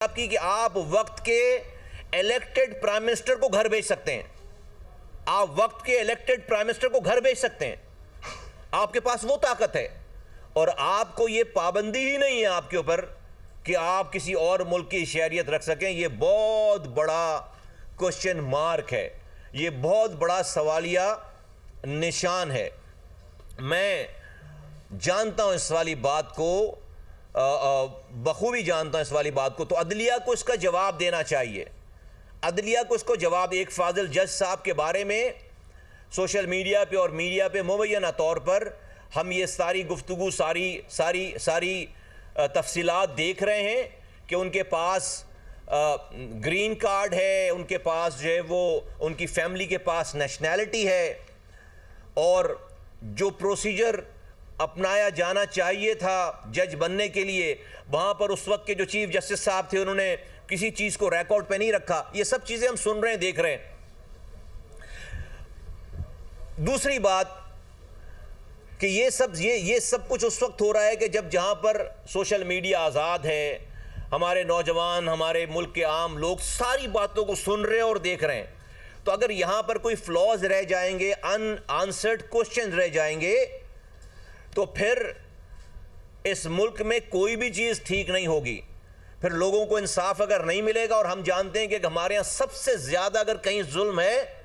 आपकी कि आप वक्त के इलेक्टेड प्राइम मिनिस्टर को घर भेज सकते हैं। आप वक्त के इलेक्टेड प्राइम मिनिस्टर को घर भेज सकते हैं, आपके पास वो ताकत है। और आपको ये पाबंदी ही नहीं है आपके ऊपर कि आप किसी और मुल्क की शहरियत रख सकें। ये बहुत बड़ा क्वेश्चन मार्क है, ये बहुत बड़ा सवालिया निशान है। मैं जानता हूं इस वाली बात को, बखूबी जानता हूं इस वाली बात को। तो अदलिया को इसका जवाब देना चाहिए, अदलिया को इसको जवाब। एक फाजिल जज साहब के बारे में सोशल मीडिया पे और मीडिया पे मुबैना तौर पर हम ये सारी गुफ्तगू सारी तफसीलात देख रहे हैं कि उनके पास ग्रीन कार्ड है, उनके पास जो है वो उनकी फैमिली के पास नेशनैलिटी है, और जो प्रोसीजर अपनाया जाना चाहिए था जज बनने के लिए, वहाँ पर उस वक्त के जो चीफ जस्टिस साहब थे उन्होंने किसी चीज़ को रिकॉर्ड पे नहीं रखा। ये सब चीज़ें हम सुन रहे हैं, देख रहे हैं। दूसरी बात कि ये सब कुछ उस वक्त हो रहा है कि जब जहाँ पर सोशल मीडिया आज़ाद है, हमारे नौजवान, हमारे मुल्क के आम लोग सारी बातों को सुन रहे हैं और देख रहे हैं। तो अगर यहाँ पर कोई फ्लॉज रह जाएंगे, अनआंसर्ड क्वेश्चन रह जाएंगे, तो फिर इस मुल्क में कोई भी चीज़ ठीक नहीं होगी। फिर लोगों को इंसाफ अगर नहीं मिलेगा, और हम जानते हैं कि हमारे यहाँ सबसे ज़्यादा अगर कहीं जुल्म है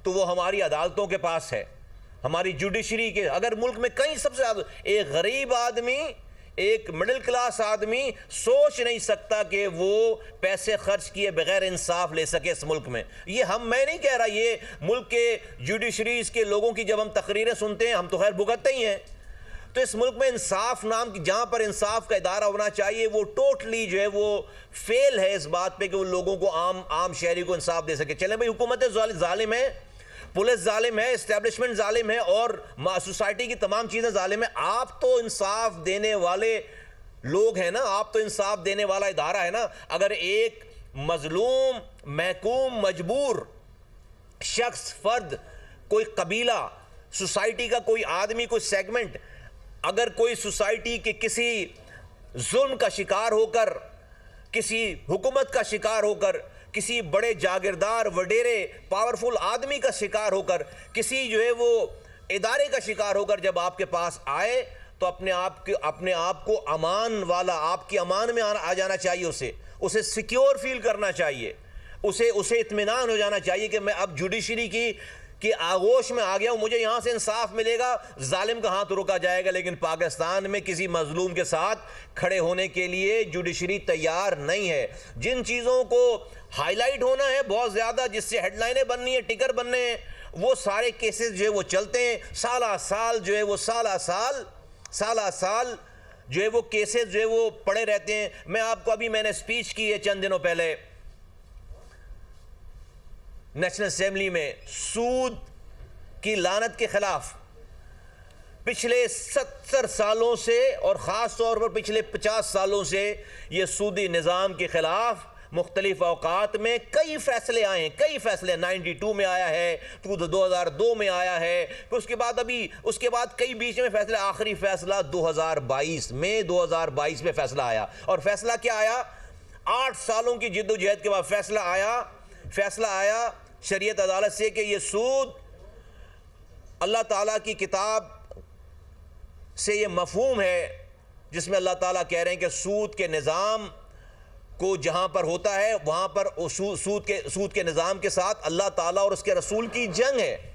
तो वो हमारी अदालतों के पास है, हमारी जुडिशरी के। अगर मुल्क में कहीं सबसे ज़्यादा, एक गरीब आदमी, एक मिडिल क्लास आदमी सोच नहीं सकता कि वो पैसे खर्च किए बगैर इंसाफ ले सके इस मुल्क में। ये मैं नहीं कह रहा, ये मुल्क के जुडिशरीज के लोगों की जब हम तकरीरें सुनते हैं, हम तो खैर भुगतते ही हैं। तो इस मुल्क में इंसाफ नाम की, जहाँ पर इंसाफ का इदारा होना चाहिए, वो टोटली जो है वो फेल है इस बात पे कि वो लोगों को, आम शहरी को इंसाफ दे सके। चलें भाई, हुकूमत जालिम है, पुलिस जालिम है, इस्टेब्लिशमेंट जालिम है, और सोसाइटी की तमाम चीज़ें जालिम है। आप तो इंसाफ देने वाले लोग हैं ना, आप तो इंसाफ देने वाला इदारा है ना। अगर एक मजलूम, महकूम, मजबूर शख्स, फर्द, कोई कबीला, सोसाइटी का कोई आदमी, कोई सेगमेंट, अगर कोई सोसाइटी के किसी जुल्म का शिकार होकर, किसी हुकूमत का शिकार होकर, किसी बड़े जागीरदार, वडेरे, पावरफुल आदमी का शिकार होकर, किसी जो है वो इदारे का शिकार होकर जब आपके पास आए, तो अपने आप को अमान वाला, आपकी अमान में आ जाना चाहिए। उसे सिक्योर फील करना चाहिए, उसे इत्मीनान हो जाना चाहिए कि मैं अब जुडिशरी की आगोश में आ गया हूं, मुझे यहां से इंसाफ मिलेगा, जालिम का हाथ रोका जाएगा। लेकिन पाकिस्तान में किसी मजलूम के साथ खड़े होने के लिए जुडिशरी तैयार नहीं है। जिन चीज़ों को हाईलाइट होना है बहुत ज़्यादा, जिससे हेडलाइनें बननी है, टिकर बनने हैं, वो सारे केसेस जो है वो चलते हैं। साला साल जो है वो जो है वो केसेस जो है वो पड़े रहते हैं। मैं आपको मैंने स्पीच की है चंद दिनों पहले नेशनल असेंबली में, सूद की लानत के खिलाफ। पिछले 70 सालों से और ख़ास तौर पर पिछले 50 सालों से ये सूदी निज़ाम के खिलाफ मुख्तलिफ औकात में कई फैसले आए हैं, कई फैसले। 92 में आया है, 2002 में आया है, फिर उसके बाद कई बीच में फैसले। आखिरी फैसला 2022 में फैसला आया। और फैसला क्या आया? 8 सालों की जिद्दोजहद के बाद फैसला आया शरीयत अदालत से कि ये सूद अल्लाह ताला की किताब से ये मफहूम है, जिसमें अल्लाह ताला कह रहे हैं कि सूद के निज़ाम को जहाँ पर होता है वहाँ पर सूद के निज़ाम के साथ अल्लाह ताला और उसके रसूल की जंग है,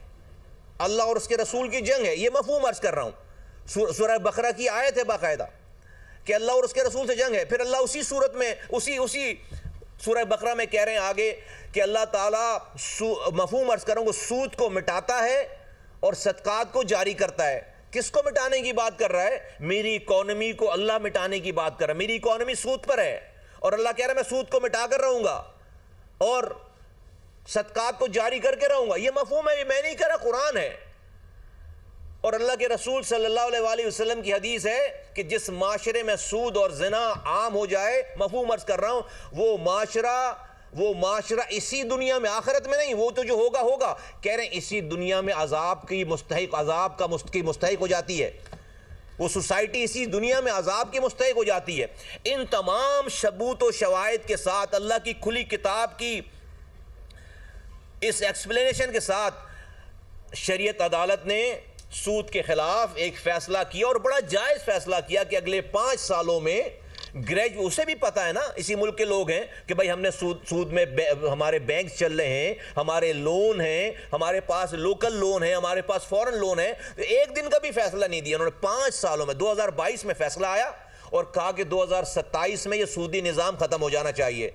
अल्लाह और उसके रसूल की जंग है। ये मफहूम अर्ज कर रहा हूँ। सूरह बकरा की आयत है बाकायदा कि अल्लाह और उसके रसूल से जंग है। फिर अल्लाह उसी सूरत में उसी सूरह बकरा में कह रहे हैं आगे कि अल्लाह ताला, मफहूम अर्ज करूँगा, सूद को मिटाता है और सदकात को जारी करता है। किसको मिटाने की बात कर रहा है? मेरी इकॉनमी को अल्लाह मिटाने की बात कर रहा है। मेरी इकॉनमी सूद पर है और अल्लाह कह रहा है मैं सूद को मिटा कर रहूँगा और सदकात को जारी करके रहूँगा। ये मफहूम है, ये मैं नहीं कह रहा, कुरान है। और अल्लाह के रसूल सल्लल्लाहु अलैहि वसल्लम की हदीस है कि जिस माशरे में सूद और ज़िना आम हो जाए, मफहूम अर्ज कर रहा हूँ, वो माशरा इसी दुनिया में, आखिरत में नहीं, वो तो जो होगा कह रहे हैं इसी दुनिया में अजाब की मुस्तहिक हो जाती है। वो सोसाइटी इसी दुनिया में अजाब की मुस्तहिक हो जाती है। इन तमाम सबूत व शवाहिद के साथ, अल्लाह की खुली किताब की इस एक्सप्लेनेशन के साथ, शरीयत अदालत ने सूद के खिलाफ एक फैसला किया और बड़ा जायज़ फैसला किया कि अगले 5 सालों में उसे भी पता है ना, इसी मुल्क के लोग हैं कि भाई हमने सूद में हमारे बैंक चल रहे हैं, हमारे लोन हैं, हमारे पास लोकल लोन है, हमारे पास फॉरेन लोन है। तो एक दिन का भी फैसला नहीं दिया उन्होंने। 5 सालों में 2022 में फैसला आया और कहा कि 2027 में यह सूदी निज़ाम ख़त्म हो जाना चाहिए।